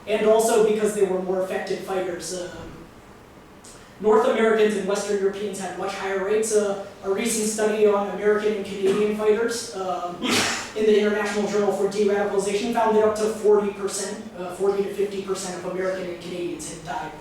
and also because they were more effective fighters. North Americans and Western Europeans had much higher rates. A recent study on American and Canadian fighters in the International Journal for De-Radicalization found that up to 40%, 40 to 50% of American and Canadians had died.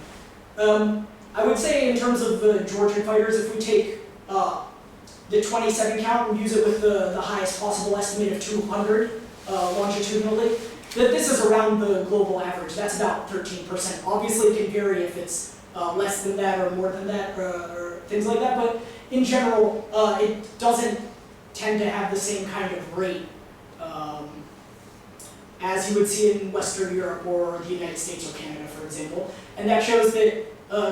I would say in terms of the Georgian fighters, if we take the 27 count and use it with the highest possible estimate of 200 longitudinally, that this is around the global average. That's about 13%. Obviously it can vary if it's less than that or more than that or things like that, but in general it doesn't tend to have the same kind of rate as you would see in Western Europe or the United States or Canada, for example. And that shows that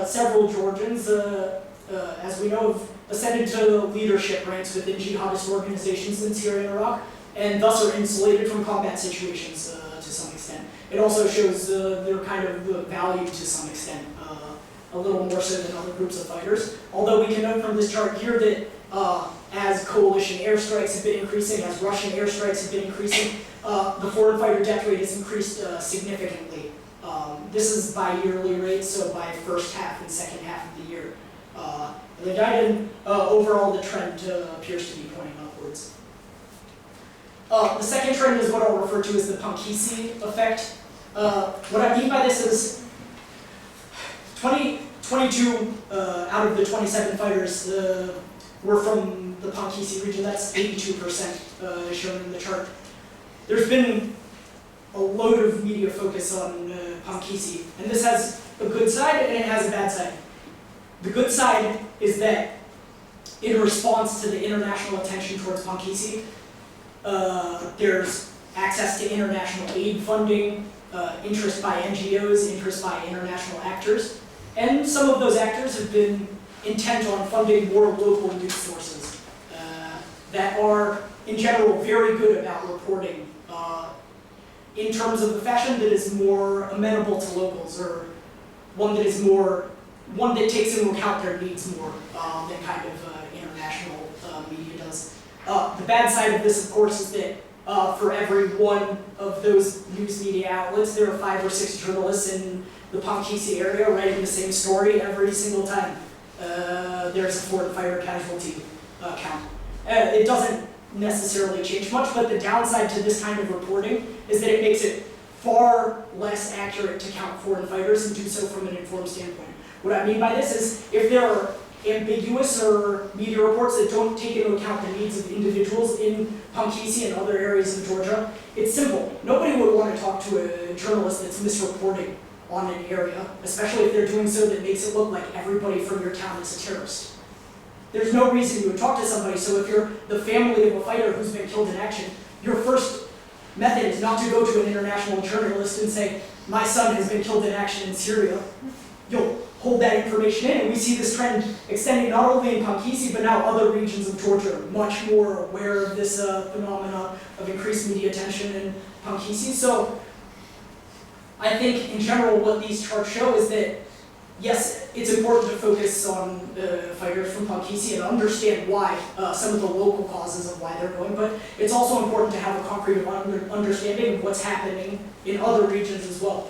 several Georgians, as we know, have ascended to leadership ranks within jihadist organizations in Syria and Iraq, and thus are insulated from combat situations to some extent. It also shows their kind of value to some extent, a little more so than other groups of fighters. Although we can note from this chart here that as coalition airstrikes have been increasing, as Russian airstrikes have been increasing, the foreign fighter death rate has increased significantly. This is by yearly rates, so by first half and second half of the year. They died, and overall the trend appears to be pointing upwards. The second trend is what I'll refer to as the Punkisi effect. What I mean by this is 22 out of the 27 fighters were from the Punkisi region. That's 82% shown in the chart. There's been a load of media focus on Punkisi, and this has a good side and it has a bad side. The good side is that in response to the international attention towards Punkisi, there's access to international aid funding, interest by NGOs, interest by international actors, and some of those actors have been intent on funding more local news sources that are, in general, very good about reporting in terms of a fashion that is more amenable to locals, or one that takes into account their needs more than kind of international media does. The bad side of this, of course, is that for every one of those news media outlets, there are 5 or 6 journalists in the Punkisi area writing the same story every single time there's a foreign fighter casualty count. It doesn't necessarily change much, but the downside to this kind of reporting is that it makes it far less accurate to count foreign fighters and do so from an informed standpoint. What I mean by this is, if there are ambiguous or media reports that don't take into account the needs of individuals in Punkisi and other areas of Georgia, it's simple. Nobody would want to talk to a journalist that's misreporting on an area, especially if they're doing so that makes it look like everybody from your town is a terrorist. There's no reason you would talk to somebody, so if you're the family of a fighter who's been killed in action, your first method is not to go to an international journalist and say, my son has been killed in action in Syria. You'll hold that information in, and we see this trend extending not only in Punkisi, but now other regions of Georgia are much more aware of this phenomena of increased media attention in Punkisi. So I think in general what these charts show is that, yes, it's important to focus on fighters from Punkisi and understand why, some of the local causes of why they're going, but it's also important to have a concrete understanding of what's happening in other regions as well.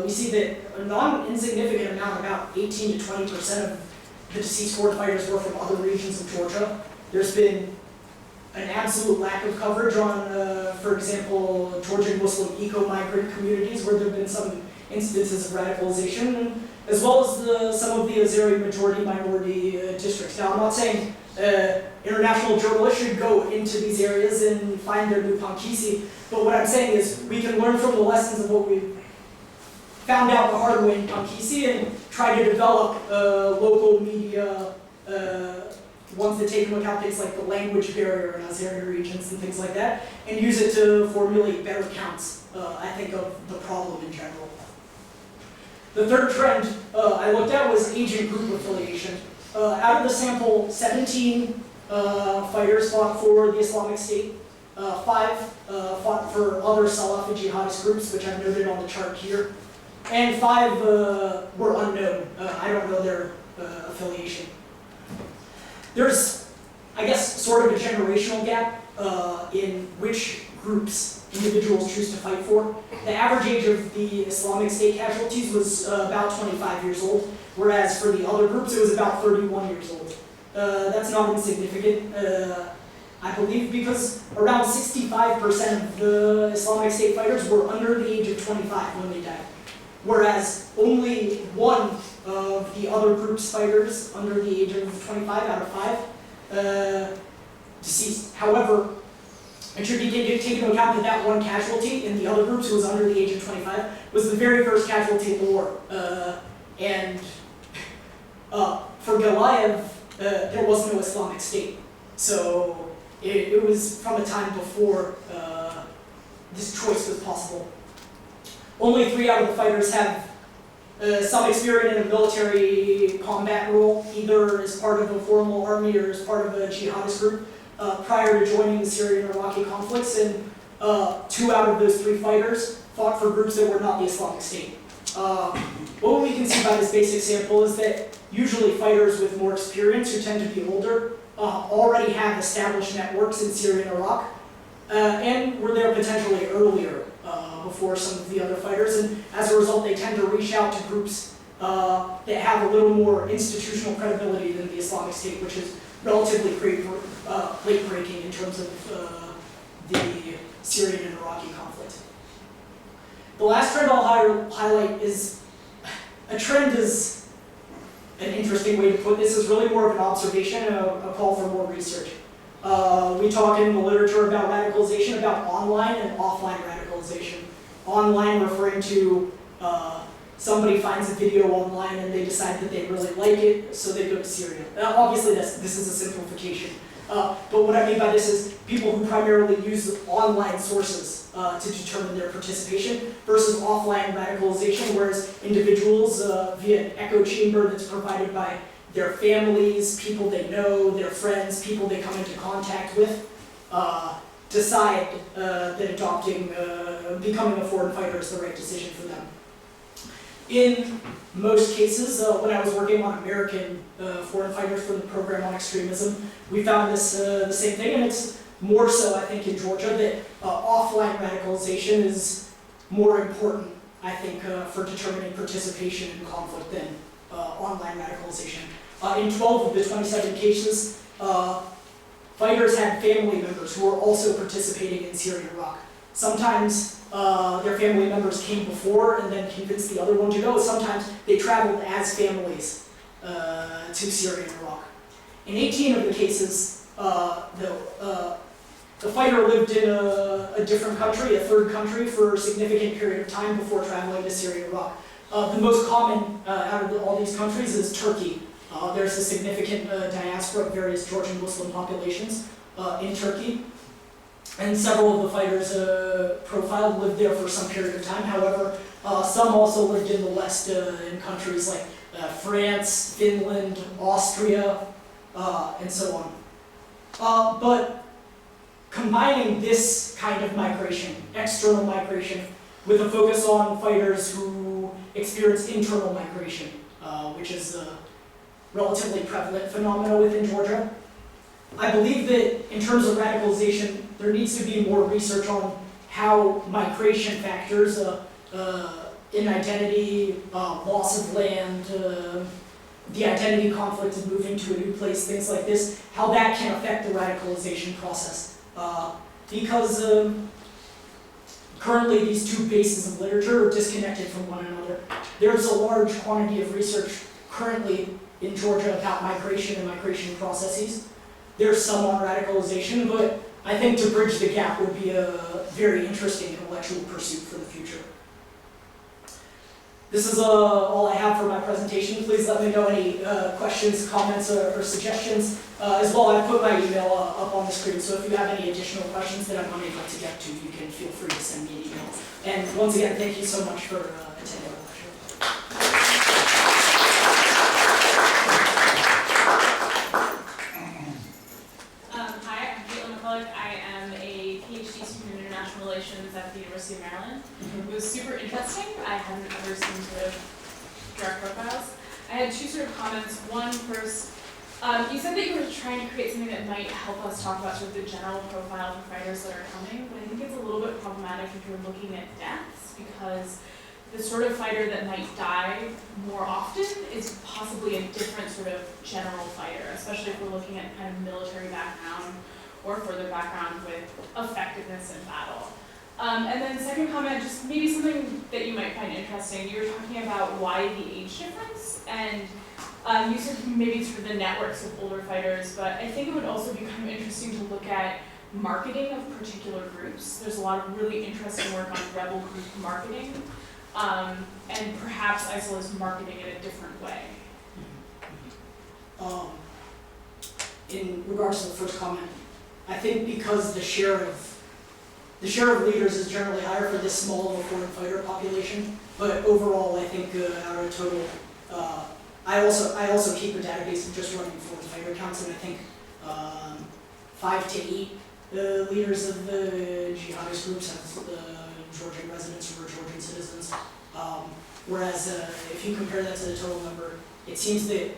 We see that a non-insignificant amount, about 18 to 20% of the deceased foreign fighters were from other regions of Georgia. There's been an absolute lack of coverage on, for example, Georgian Muslim eco-migrant communities where there have been some instances of radicalization, as well as some of the Azeri majority-minority districts. Now, I'm not saying international journalists should go into these areas and find their new Punkisi, but what I'm saying is we can learn from the lessons of what we've found out the hard way in Punkisi and try to develop local media, ones that take into account things like the language barrier in Azeri regions and things like that, and use it to formulate better counts, I think, of the problem in general. The third trend I looked at was agent group affiliation. Out of the sample, 17 fighters fought for the Islamic State, 5 fought for other Salafi jihadist groups, which I've noted on the chart here, and 5 were unknown. I don't know their affiliation. There's, I guess, sort of a generational gap in which groups individuals choose to fight for. The average age of the Islamic State casualties was about 25 years old, whereas for the other groups it was about 31 years old. That's not insignificant, I believe, because around 65% of the Islamic State fighters were under the age of 25 when they died, whereas only one of the other group's fighters under the age of 25 out of 5 deceased. However, it should be taken into account that that one casualty in the other groups who was under the age of 25 was the very first casualty in the war. For Goliath, there was no Islamic State. So it was from a time before this choice was possible. Only 3 out of the fighters have some experience in a military combat role, either as part of a formal army or as part of a jihadist group, prior to joining the Syrian and Iraqi conflicts, and 2 out of those 3 fighters fought for groups that were not the Islamic State. What we can see by this basic sample is that usually fighters with more experience, who tend to be older, already have established networks in Syria and Iraq, and were there potentially earlier before some of the other fighters, and as a result they tend to reach out to groups that have a little more institutional credibility than the Islamic State, which is relatively late-breaking in terms of the Syrian and Iraqi conflict. The last trend I'll highlight is, a trend is an interesting way to put this, is really more of an observation and a call for more research. We talk in the literature about radicalization, about online and offline radicalization. Online referring to somebody finds a video online and they decide that they really like it, so they go to Syria. Obviously, this is a simplification. But what I mean by this is people who primarily use online sources to determine their participation versus offline radicalization, whereas individuals via an echo chamber that's provided by their families, people they know, their friends, people they come into contact with, decide that becoming a foreign fighter is the right decision for them. In most cases, when I was working on American foreign fighters for the program on extremism, we found this the same thing, and it's more so, I think, in Georgia, that offline radicalization is more important, I think, for determining participation in conflict than online radicalization. In 12 of the 27 cases, fighters had family members who were also participating in Syria and Iraq. Sometimes their family members came before and then convinced the other one to go. Sometimes they traveled as families to Syria and Iraq. In 18 of the cases, the fighter lived in a different country, a third country, for a significant period of time before traveling to Syria and Iraq. The most common out of all these countries is Turkey. There's a significant diaspora of various Georgian Muslim populations in Turkey. And several of the fighters profiled lived there for some period of time. However, some also lived in the West in countries like France, Finland, Austria, and so on. But combining this kind of migration, external migration, with a focus on fighters who experience internal migration, which is a relatively prevalent phenomenon within Georgia, I believe that in terms of radicalization, there needs to be more research on how migration factors in identity, loss of land, the identity conflict of moving to a new place, things like this, how that can affect the radicalization process. Because currently these two bases of literature are disconnected from one another. There's a large quantity of research currently in Georgia about migration and migration processes. There's some on radicalization, but I think to bridge the gap would be a very interesting intellectual pursuit for the future. This is all I have for my presentation. Please let me know any questions, comments, or suggestions. As well, I put my email up on the screen, so if you have any additional questions that I'm unable to get to, you can feel free to send me an email. And once again, thank you so much for attending the lecture. I am a PhD student in International Relations at the University of Maryland. It was super interesting. I hadn't ever seen sort of direct profiles. I had two sort of comments. One first, You said that you were trying to create something that might help us talk about sort of the general profile of fighters that are coming, but I think it's a little bit problematic if you're looking at deaths, because the sort of fighter that might die more often is possibly a different sort of general fighter, especially if we're looking at kind of military background or further background with effectiveness in battle. And then second comment, just maybe something that you might find interesting. You were talking about why the age difference, and you said maybe through the networks of older fighters, but I think it would also be kind of interesting to look at marketing of particular groups. There's a lot of really interesting work on rebel group marketing, and perhaps ISIL is marketing it a different way. In regards to the first comment, I think because the share of leaders is generally higher for this small of a foreign fighter population, but overall I think out of total, I also keep a database of just running foreign fighter counts, and I think 5 to 8 leaders of the jihadist groups have Georgian residents or Georgian citizens. Whereas if you compare that to the total number, it seems that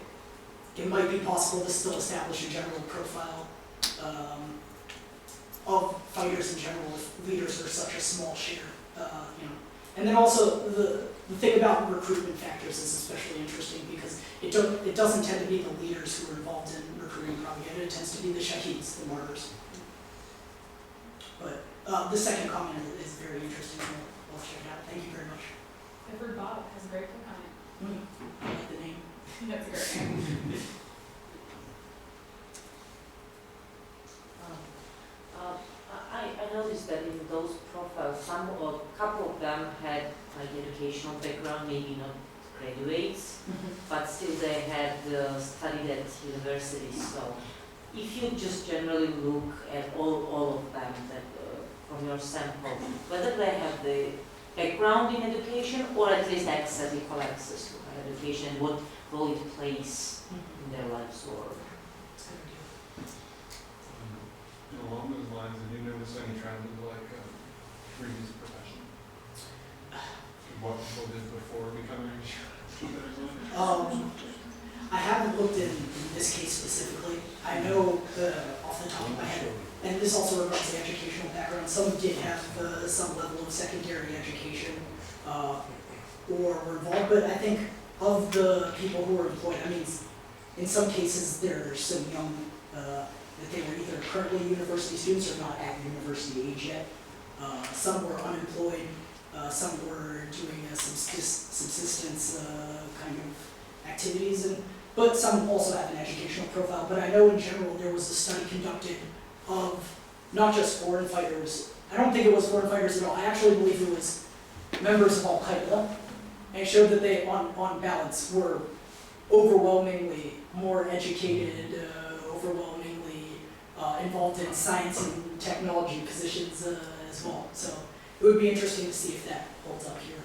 it might be possible to still establish a general profile of fighters in general if leaders are such a small share. And then also the thing about recruitment factors is especially interesting because it doesn't tend to be the leaders who are involved in recruiting propaganda. It tends to be the shaheeds, the martyrs. But the second comment is very interesting. I'll check it out. Thank you very much. I've heard Bob has a very quick comment. I like the name. That's a great name. I noticed that in those profiles, couple of them had like educational background, maybe not graduates, but still they had studied at universities. So if you just generally look at all of them that from your sample, whether they have the background in education or at least equal access to higher education, what role it plays in their lives or along those lines, have you noticed any trend in like previous profession? What people did before becoming I haven't looked in this case specifically. I know off the top of my head, and this also regards the educational background, some did have some level of secondary education or were involved, but I think of the people who were employed, I mean, in some cases they're so young that they were either currently university students or not at university age yet. Some were unemployed, some were doing subsistence kind of activities, but some also have an educational profile. But I know in general there was a study conducted of not just foreign fighters. I don't think it was foreign fighters at all. I actually believe it was members of Al-Qaeda, and it showed that they, on balance, were overwhelmingly more educated, overwhelmingly involved in science and technology positions as well. So it would be interesting to see if that holds up here.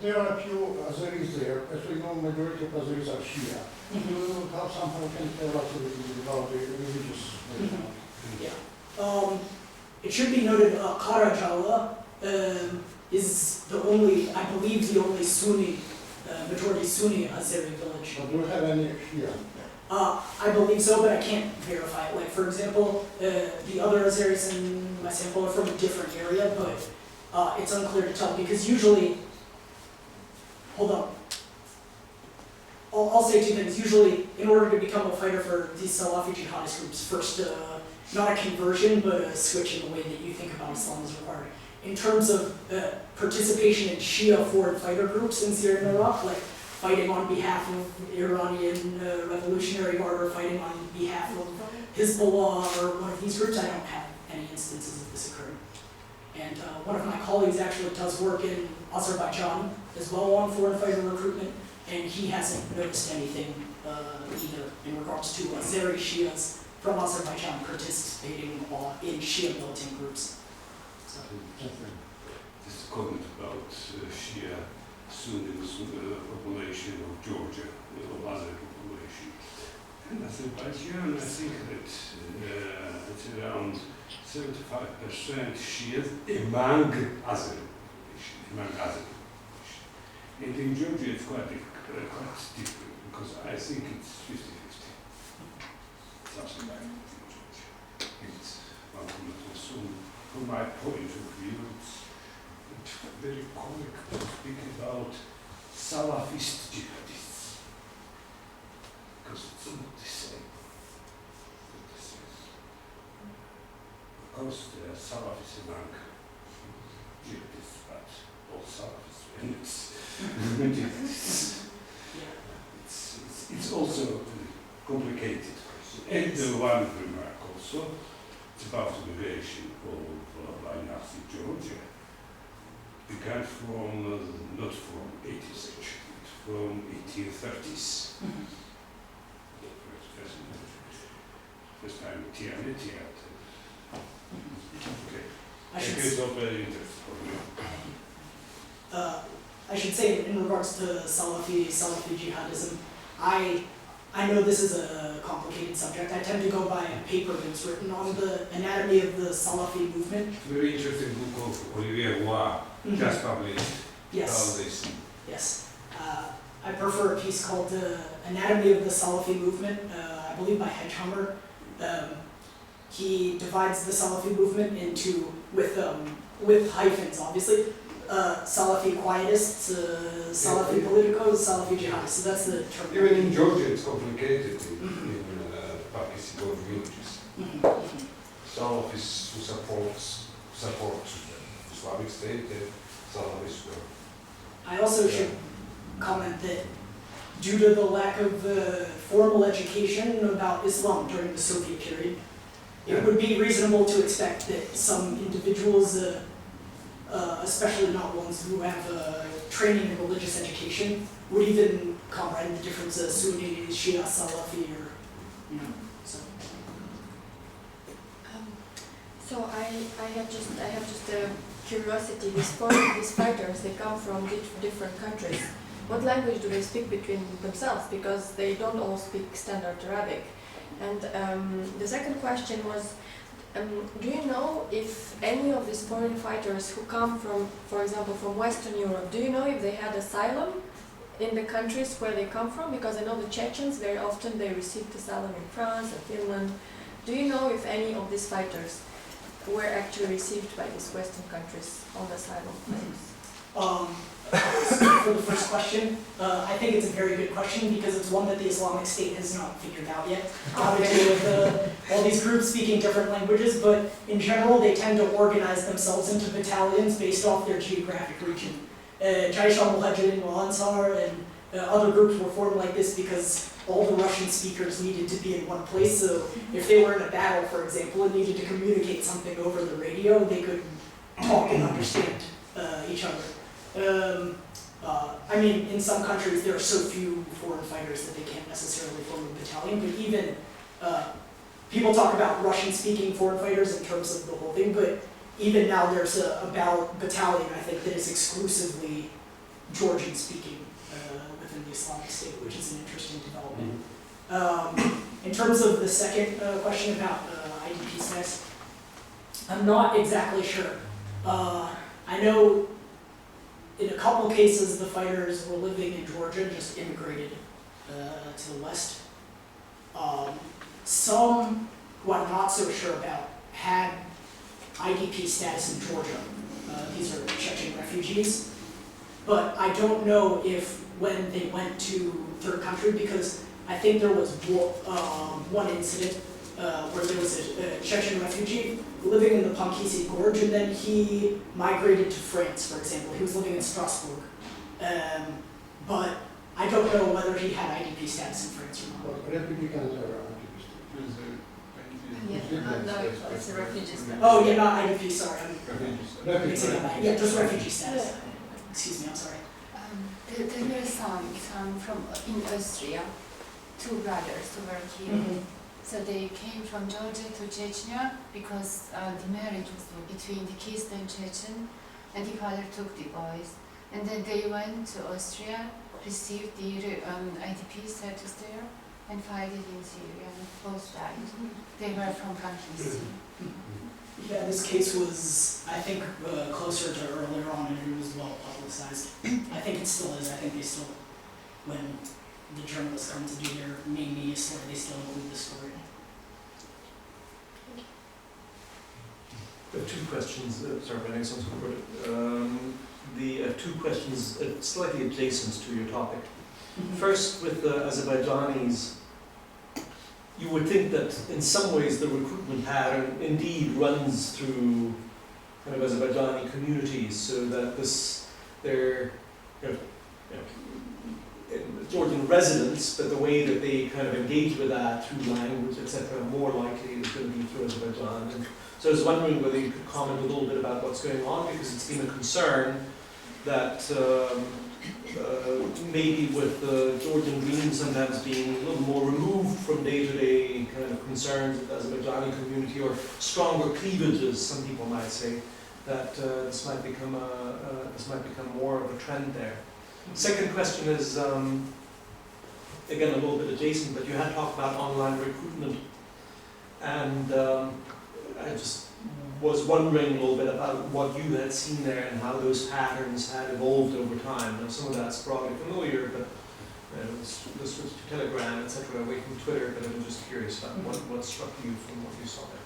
There are a few Azeris there, as we know, majority of Azeris are Shia. How somehow can tell us a little bit about the religious background? Yeah. It should be noted, Karajala is the only, I believe, the only Sunni, majority Sunni Azeri village. But do you have any Shia? I believe so, but I can't verify it. Like, for example, the other Azeris in my sample are from a different area, but it's unclear to tell because usually, hold on. I'll say two things. Usually, in order to become a fighter for these Salafi jihadist groups, first, not a conversion, but a switch in the way that you think about Islam is required. In terms of participation in Shia foreign fighter groups in Syria and Iraq, like fighting on behalf of Iranian Revolutionary Guard or fighting on behalf of Hezbollah or one of these groups, I don't have any instances of this occurring. And one of my colleagues actually does work in Azerbaijan as well on foreign fighter recruitment, and he hasn't noticed anything either in regards to Azeri Shias from Azerbaijan participating in Shia militant groups. So. This comment about Shia Sunni population of Georgia, or other population. And Azerbaijan, I think that it's around 75% Shias among Azeri population, And in Georgia it's quite different because I think it's 50-50. Something like that in Georgia. It's one cannot assume, from my point of view, it's very correct to speak about Salafist jihadists, because it's not the same. Not the same. Of course, there are Salafists among jihadists, but all Salafists, and it's jihadists. It's also complicated. And one remark also, it's about the migration of Georgia. Began from, not from 18th century, but from 1830s. First time Tianeti. Okay. It's not very interesting for me. I should say in regards to Salafi jihadism, I know this is a complicated subject. I tend to go by a paper that's written on the anatomy of the Salafi movement. Very interesting book of Olivier Roy, just published. Yes. About this. Yes. I prefer a piece called Anatomy of the Salafi Movement, I believe by Hedgehammer. He divides the Salafi movement into, with hyphens obviously, Salafi quietists, Salafi politicos, Salafi jihadists. So that's the term. Even in Georgia it's complicated in Pakistan villages. Salafis who support the Islamic State and Salafis who I also should comment that due to the lack of formal education about Islam during the Soviet period, it would be reasonable to expect that some individuals, especially not ones who have training in religious education, would even comprehend the difference of Sunni, Shia, Salafi, or, so. So I have just a curiosity. These fighters, they come from different countries. What language do they speak between themselves? Because they don't all speak standard Arabic. And the second question was, do you know if any of these foreign fighters who come from, for example, from Western Europe, do you know if they had asylum in the countries where they come from? Because I know the Chechens, very often they received asylum in France and Finland. Do you know if any of these fighters were actually received by these Western countries on asylum claims? For the first question, I think it's a very good question because it's one that the Islamic State has not figured out yet. How to deal with all these groups speaking different languages, but in general they tend to organize themselves into battalions based off their geographic region. Jaish al-Muhajirin al-Ansar and other groups were formed like this because all the Russian speakers needed to be in one place, so if they were in a battle, for example, and needed to communicate something over the radio, they could talk and understand each other. I mean, in some countries there are so few foreign fighters that they can't necessarily form a battalion, but even people talk about Russian-speaking foreign fighters in terms of the whole thing, but even now there's a battalion, I think, that is exclusively Georgian-speaking within the Islamic State, which is an interesting development. In terms of the second question about IDP status, I'm not exactly sure. I know in a couple cases the fighters were living in Georgia and just immigrated to the West. Some, who I'm not so sure about, had IDP status in Georgia. These are Chechen refugees. But I don't know if when they went to third country, because I think there was one incident where there was a Chechen refugee living in the Pankisi Gorge, and then he migrated to France, for example. He was living in Strasbourg. But I don't know whether he had IDP status in France or not. But Republicans are IDP Is there No, it's a refugee status. Oh, yeah, not IDP, sorry. I'm refugee mixing up that. Yeah, just refugee status. Excuse me, I'm sorry. There were some from in Austria, two brothers who were killed. So they came from Georgia to Chechnya because the marriage was between the Kist and Chechen, and the father took the boys. And then they went to Austria, received the IDP status there, and filed it in Syria, and both died. They were from Pankisi. Yeah, this case was, I think, closer to earlier on, and it was well publicized. I think it still is. I think they still, when the journalists come to do their main media story, they still include the story. I have two questions. Sorry, my next one's recorded. Two questions slightly adjacent to your topic. First, with the Azerbaijanis, you would think that in some ways the recruitment pattern indeed runs through kind of Azerbaijani communities, so that they're Georgian residents, but the way that they kind of engage with that through language, etc., more likely is going to be through Azerbaijan. And so I was wondering whether you could comment a little bit about what's going on, because it's been a concern that maybe with the Georgian dream sometimes being a little more removed from day-to-day kind of concerns of the Azerbaijani community, or stronger cleavages, some people might say, that this might become more of a trend there. Second question is, again, a little bit adjacent, but you had talked about online recruitment, and I just was wondering a little bit about what you had seen there and how those patterns had evolved over time. Now, some of that's probably familiar, but the switch to Telegram, etc., away from Twitter, but I'm just curious about what struck you from what you saw there.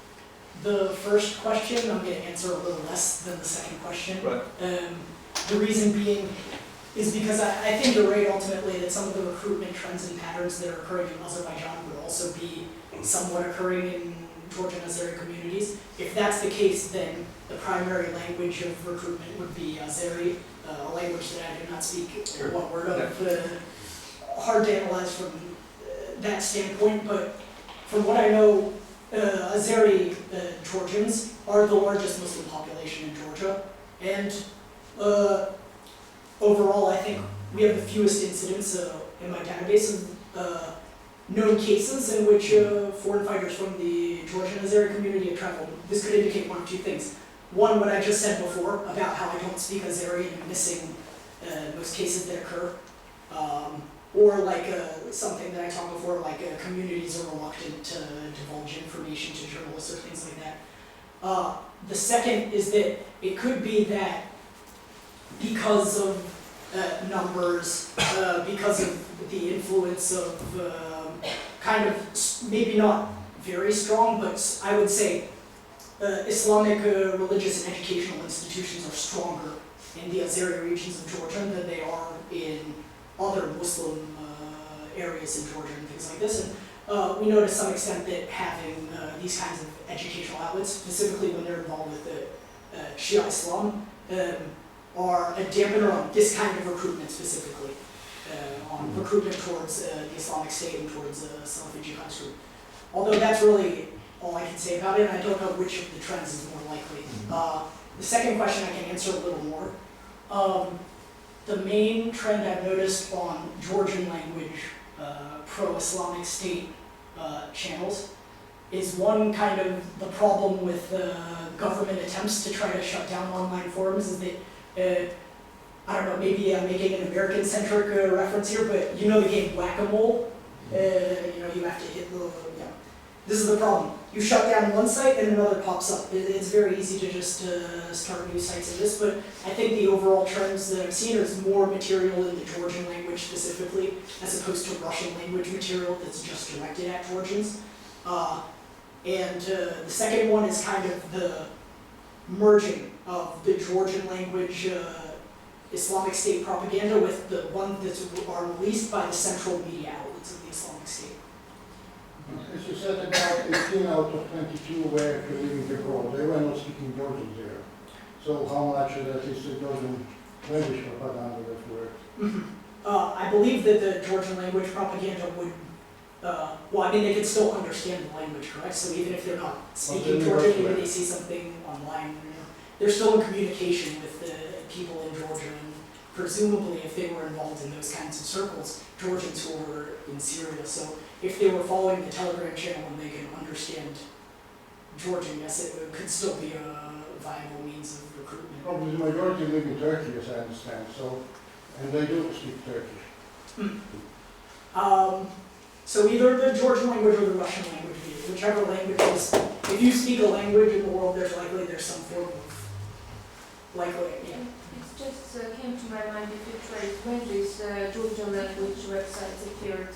The first question, I'm going to answer a little less than the second question. Right. The reason being is because I think you're right ultimately that some of the recruitment trends and patterns that are occurring in Azerbaijan would also be somewhat occurring in Georgian Azeri communities. If that's the case, then the primary language of recruitment would be Azeri, a language that I do not speak one word of. Hard to analyze from that standpoint, but from what I know, Azeri Georgians are the largest Muslim population in Georgia, and overall I think we have the fewest incidents in my database of known cases in which foreign fighters from the Georgian Azeri community have traveled. This could indicate one of two things. One, what I just said before about how I don't speak Azeri and I'm missing most cases that occur. Or like something that I talked before, like communities are reluctant to divulge information to journalists or things like that. The second is that it could be that because of numbers, because of the influence of kind of maybe not very strong, but I would say Islamic religious and educational institutions are stronger in the Azeri regions of Georgia than they are in other Muslim areas in Georgia and things like this. And we know to some extent that having these kinds of educational outlets, specifically when they're involved with the Shia Islam, are a dampener on this kind of recruitment specifically, on recruitment towards the Islamic State and towards Salafi jihadist group. Although that's really all I can say about it, and I don't know which of the trends is more likely. The second question I can answer a little more. The main trend I've noticed on Georgian language pro-Islamic State channels is one kind of the problem with government attempts to try to shut down online forums is that, I don't know, maybe I'm making an American-centric reference here, but you know the game Whack-A-Mole? You know, you have to hit the, This is the problem. You shut down one site and another pops up. It's very easy to just start new sites in this, but I think the overall trends that I've seen is more material in the Georgian language specifically, as opposed to Russian language material that's just directed at Georgians. And the second one is kind of the merging of the Georgian language Islamic State propaganda with the one that are released by the central media outlets of the Islamic State. As you said, about 18 out of 22 were actually living abroad. They were not speaking Georgian there. So how much of that is the Georgian language propaganda that worked? I believe that the Georgian language propaganda would, well, I mean, they could still understand the language, correct? So even if they're not speaking Georgian, maybe they see something online, they're still in communication with the people in Georgia, and presumably if they were involved in those kinds of circles, Georgians who were in Syria. So if they were following the Telegram channel and they can understand Georgian, yes, it could still be a viable means of recruitment. Probably the majority live in Turkey, as I understand, so, and they do speak Turkish. So either the Georgian language or the Russian language, whichever language is, if you speak a language in the world, there's some form of likely, It just came to my mind if you try when these Georgian language websites appeared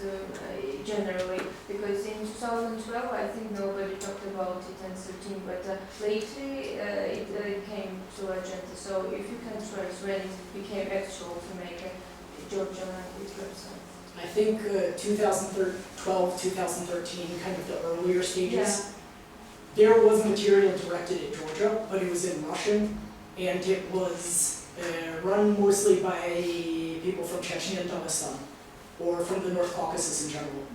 generally, because in 2012 I think nobody talked about it and 13, but lately it came to agenda. So if you can trace when it became actual to make a Georgian language website. I think 2012, 2013, kind of the earlier stages, there was material directed at Georgia, but it was in Russian, and it was run mostly by people from Chechnya and Dagestan, or from the North Caucasus in general.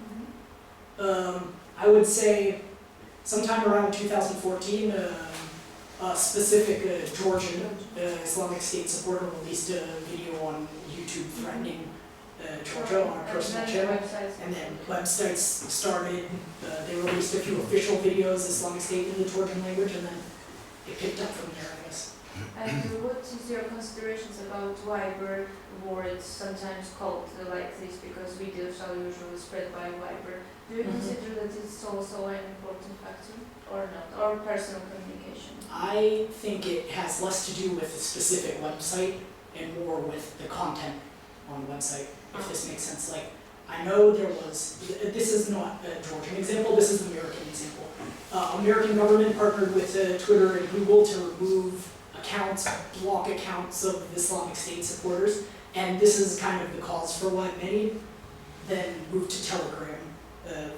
I would say sometime around 2014, a specific Georgian Islamic State supporter released a video on YouTube threatening Georgia on a personal channel, and then websites started, they released a few official videos, Islamic State in the Georgian language, and then it picked up from there, I guess. And what is your considerations about Viber words, sometimes called like this because videos are usually spread by Viber? Do you consider that it's also an important factor or not, or personal communication? I think it has less to do with the specific website and more with the content on the website, if this makes sense. Like, I know there was, this is not a Georgian example, this is an American example. American government partnered with Twitter and Google to remove accounts, block accounts of Islamic State supporters, and this is kind of the cause for why many then moved to Telegram,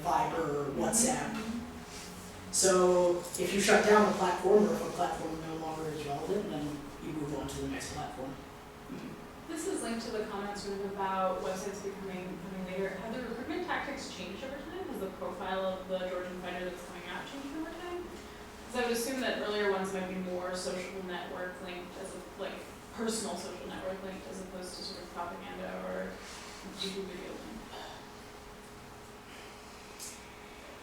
Viber, or WhatsApp. So if you shut down a platform, or if a platform no longer is relevant, then you move on to the next platform. This is linked to the comments sort of about websites becoming bigger. Have the recruitment tactics changed over time? Has the profile of the Georgian fighter that's coming out changed over time? Because I would assume that earlier ones might be more social network linked, as like personal social network linked, as opposed to sort of propaganda or YouTube video linked.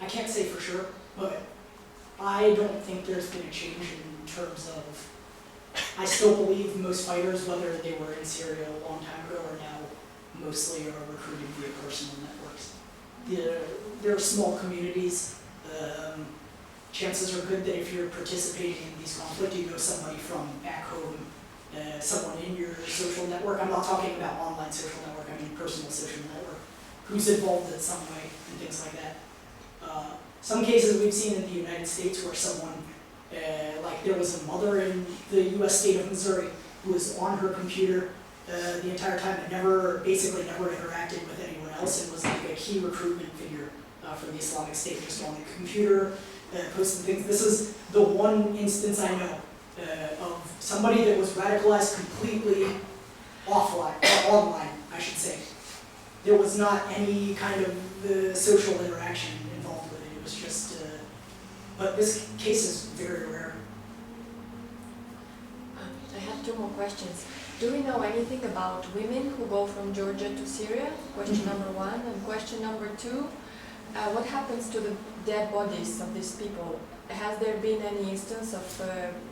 I can't say for sure, but I don't think there's been a change in terms of, I still believe most fighters, whether they were in Syria a long time ago or now, mostly are recruited via personal networks. There are small communities. Chances are good that if you're participating in these conflicts, you know somebody from back home, someone in your social network. I'm not talking about online social network, I mean personal social network, who's involved in some way and things like that. Some cases we've seen in the United States where someone, like there was a mother in the US state of Missouri who was on her computer the entire time and basically never interacted with anyone else, and was like a key recruitment figure for the Islamic State, just on the computer, posting things. This is the one instance I know of somebody that was radicalized completely offline, or online, I should say. There was not any kind of social interaction involved with it. It was just, but this case is very rare. I have two more questions. Do we know anything about women who go from Georgia to Syria? Question number one. And question number two, what happens to the dead bodies of these people? Has there been any instance of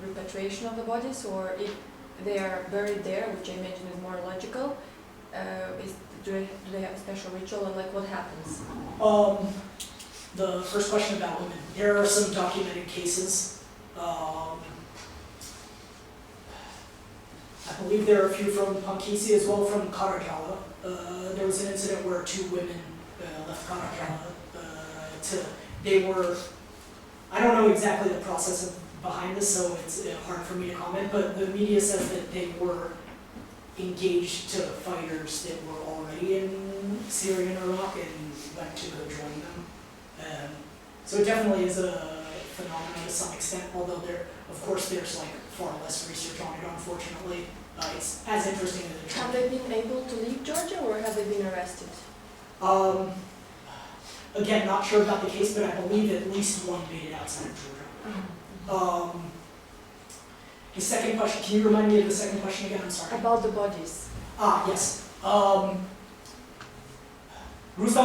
repatriation of the bodies, or if they are buried there, which I imagine is more logical, do they have a special ritual, and like what happens? The first question about women. There are some documented cases. I believe there are a few from Pankisi as well, from Karajala. There was an incident where two women left Karajala. I don't know exactly the process behind this, so it's hard for me to comment, but the media says that they were engaged to fighters that were already in Syria and Iraq and went to go join them. So it definitely is a phenomenon to some extent, although of course there's like far less research on it, unfortunately. It's as interesting as it Have they been able to leave Georgia, or have they been arrested? Again, not sure about the case, but I believe at least one made it outside of Georgia. The second question, can you remind me of the second question again? I'm sorry. About the bodies. Yes. Rustam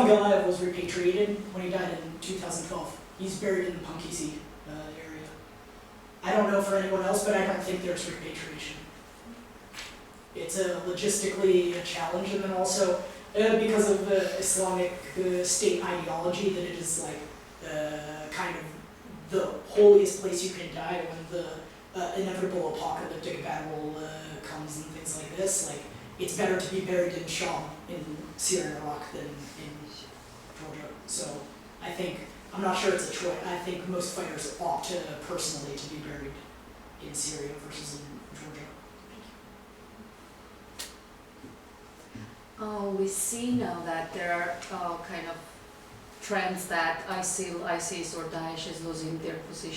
Galayev was repatriated when he died in 2012. He's buried in the Pankisi area. I don't know for anyone else, but I don't think there's repatriation. It's logistically a challenge, and then also because of the Islamic State ideology, that it is like kind of the holiest place you can die when the inevitable apocalyptic battle comes and things like this. Like, it's better to be buried in Sham in Syria and Iraq than in Georgia. So I think, I'm not sure it's a choice. I think most fighters opt to personally to be buried in Syria versus in Georgia. We see now that there are kind of trends that ISIL, ISIS or Daesh is losing their position